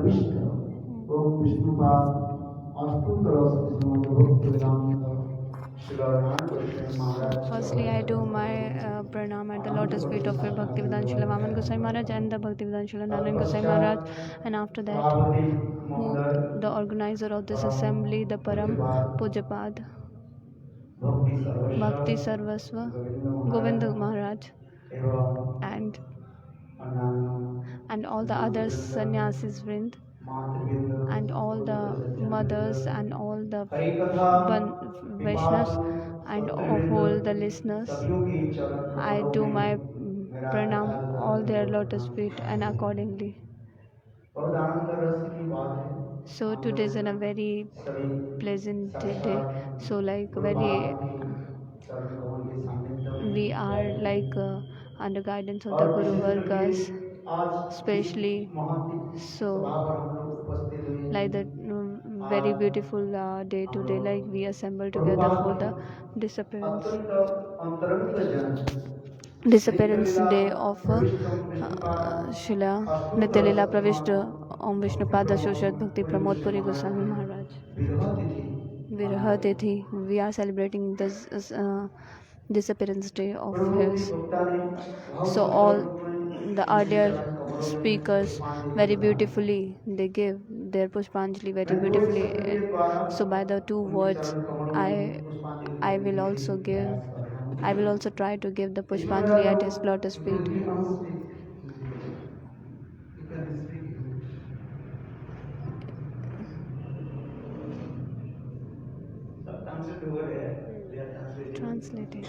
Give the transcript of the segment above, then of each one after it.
ओम विष्णुपाद अष्टोत्तर श्रीमद् भक्ति वेदांत श्रीनारायण गोस्वामी महाराज की Firstly, I do my pranam at the lotus feet of Bhaktivedanta Srila Vaman Goswami Maharaj and the Bhaktivedanta Srila Narayan Goswami Maharaj. And after that, सभापति who महोदय the organizer of this assembly, the Param Pujapad Bhakti Sarvasva Govinda Maharaj, एवं and अन्य all the other sannyasis vrind, मातृवृंद and all the mothers and all the हरिकथा Vaishnavas and all the listeners, सभियों की चरण I कमलों do में my मेरा pranam आशीर्वाद all their करते lotus हुए feet and accordingly. बहुत आनंद रस की बात है So today is a very सभी pleasant day. साक्षात So like गुरुपाद very की चरण कमल के सानिध्य में we are like under guidance of the और Guru विशेष करके Vargas, आज especially महती so सभा पर हम लोग उपस्थित हुए like that very beautiful day today, like we assemble together for the disappearance अत्यंत अंतरंग जन disappearance day of Srila Nityalila Pravishta Om Vishnupad Associate Bhakti Pramod Puri Goswami Maharaj Viraha Tithi. We are celebrating this disappearance day of his. So all the earlier speakers very beautifully they give their Pushpanjali very beautifully. So by the two words I will also give, I will also try to give the Pushpanjali at his lotus feet. Translating.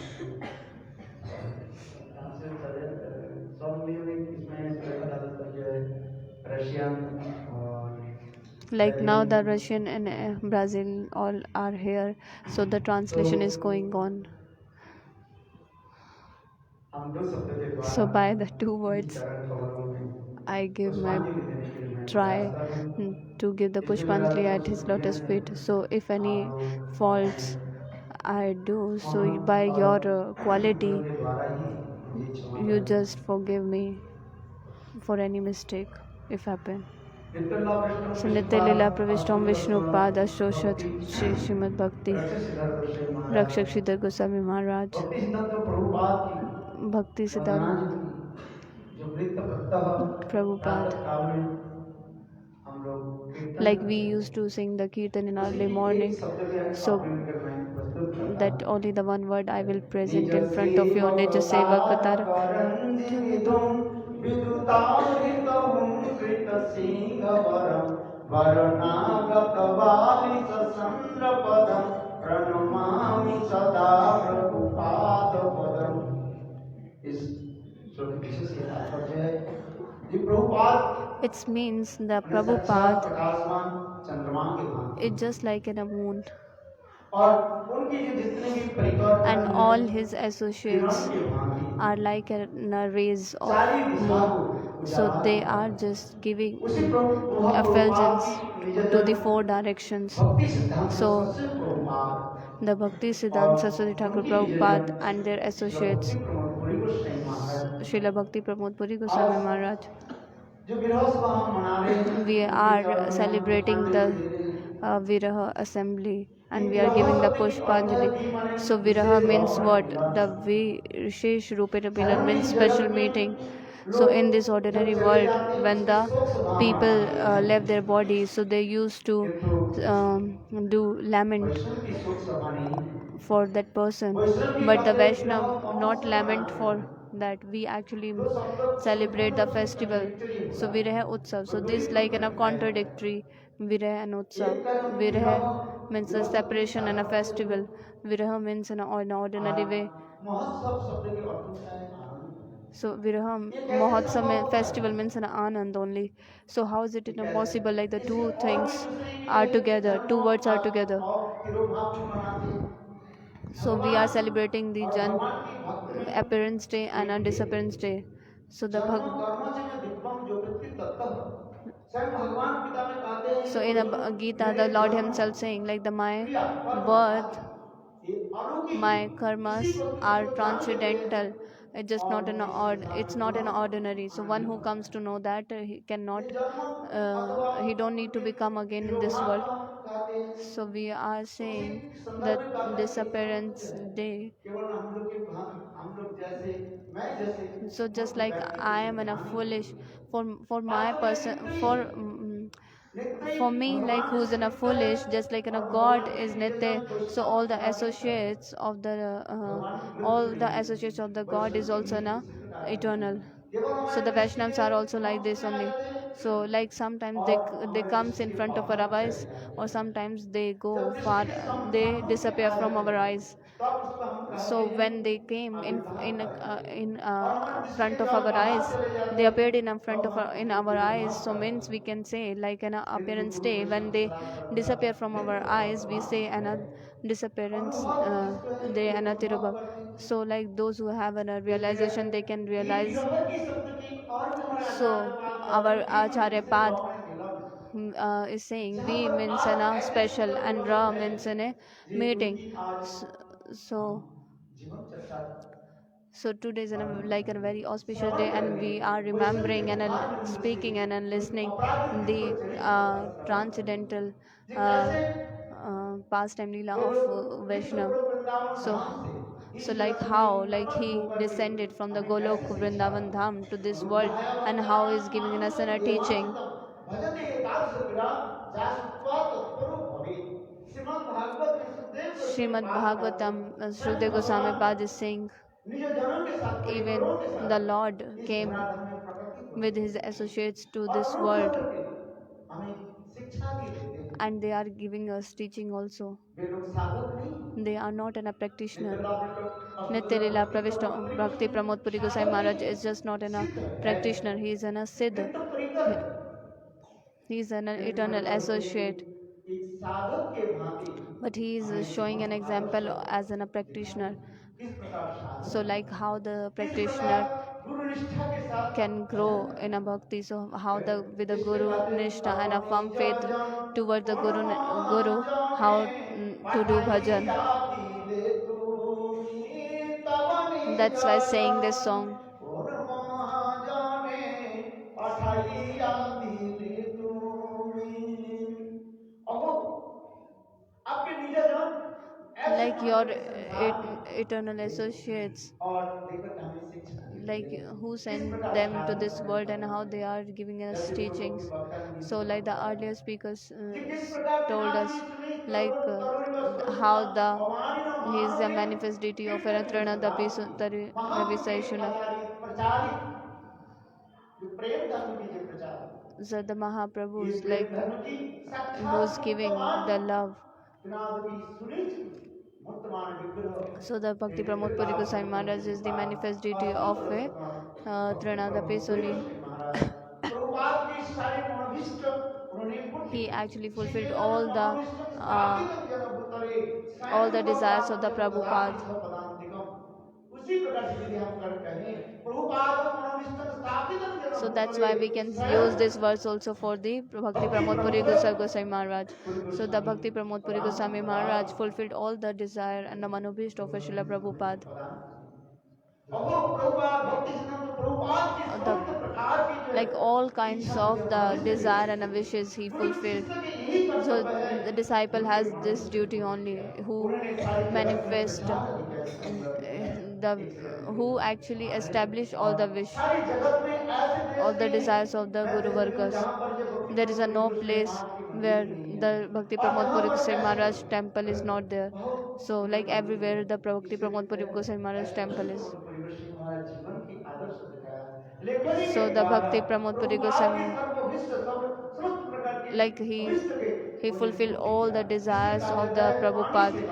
Like now the Russian and Brazil all are here, so the translation is going on. So by the two words I give my try to give the Pushpanjali at his lotus feet. So if any faults I do, so by your quality you just forgive me for any mistake if happen. So Nitya Lila Pravishtam Vishnu Pada Shoshat Shri Srimad Bhakti Rakshak Sridhar Goswami Maharaj Bhakti Siddhanta Prabhupada. Like we used to sing the kirtan in early morning, so that only the one word I will present in front of you. Nij Sevakatar it means the Prabhupada is just like in a moon, and all his associates are like a rays of moon, so they are just giving effulgence to the four directions. So the Bhakti Siddhanta Saraswati Thakur Prabhupada and their associates Srila Bhakti Pramod Puri Goswami Maharaj, we are celebrating the Viraha assembly and we are giving the Pushpanjali. So Viraha means what? The Vishesh Rupena Milan means special meeting. So in this ordinary world, when the people left their bodies, so they used to do lament for that person, but the Vaishnav not lament for that. We actually celebrate the festival. So Viraha Utsav. So this like a contradictory. Viraha and Utsav. Viraha means a separation and a festival. Viraha means in an ordinary way. So Viraha Mahotsav festival means an Anand only. So how is it possible like the two things are together, two words are together? So we are celebrating the Jan appearance day and a disappearance day. So the so in a Gita, the Lord Himself saying like the my birth, my karmas are transcendental. It's just not it's not an ordinary. So one who comes to know that he cannot, he don't need to become again in this world. So we are saying that disappearance day. So just like I am in a foolish, for my person, for me, like who's in a foolish, just like in a god is nitya. So all the associates of the god is also in a eternal. So the Vaishnavas are also like this only. So like sometimes they comes in front of our eyes, or sometimes they go far, they disappear from our eyes. So when they came in front of our eyes, they appeared in our eyes. So means we can say like an appearance day. When they disappear from our eyes, we say an disappearance day anatirubhav. So like those who have a realization, they can realize. So our Acharya Pad is saying V means in a special and Ra means in a meeting. So, so today is like a very auspicious day, and we are remembering and speaking and listening the transcendental pastime Leela of Vaishnav. So, so like how like he descended from the Golok Vrindavan Dham to this world, and how he's giving us a teaching. Srimad Bhagavatam, Srukdev Goswami Pad is saying, even the Lord came with his associates to this world, and they are giving us teaching also. They are not a practitioner. Nitya Lila Pravishta Bhakti Pramod Puri Gosai Maharaj is just not a practitioner, he is a Siddha. He is an eternal associate. But he is showing an example as a practitioner. So like how the practitioner can grow in a bhakti, so how the with the guru nishtha and a firm faith towards the guru, how to do bhajan. That's why saying this song. Like your eternal associates, like who sent them to this world, and how they are giving us teachings. So like the earlier speakers told us, like how the he is the manifest deity of Trina the Ravisaishuna. So the Mahaprabhus, like who's giving the love. So the Bhakti Pramod Puri Goswami Maharaj is the manifest deity of Trinadapi Suni. He actually fulfilled uh, all the desires of the Prabhupada. So that's why we can use this verse also for the Bhakti Pramod Puri Goswami Maharaj. So the Bhakti Pramod Puri Goswami Maharaj fulfilled all the desire and the manobhishta of Srila Prabhupada. The, like all kinds of the desire and the wishes he fulfilled. So the disciple has this duty only, who manifest the who actually establish all the wish, all the desires of the Guru Vargas. There is no place where the Bhakti Pramod Puri Goswami Maharaj temple is not there. So like everywhere the Bhakti Pramod Puri Goswami Maharaj temple is. So the Bhakti Pramod Puri Goswami, like he fulfilled all the desires of the Prabhupada.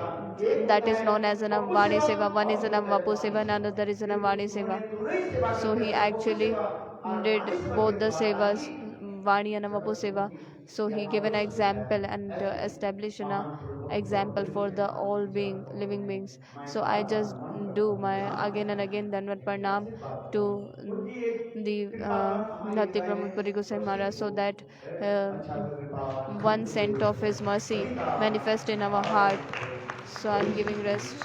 That is known as a Vani Seva. One is a Vapu Seva and another is a Vani Seva. So he actually did both the Sevas, Vani and Vapu Seva. So he gave an example and established an example for the all living beings. So I just do my again and again Danvat Pranam to the Bhakti Pramod Puri Goswami Maharaj, so that uh, one cent of his mercy manifest in our heart. So I'm giving rest.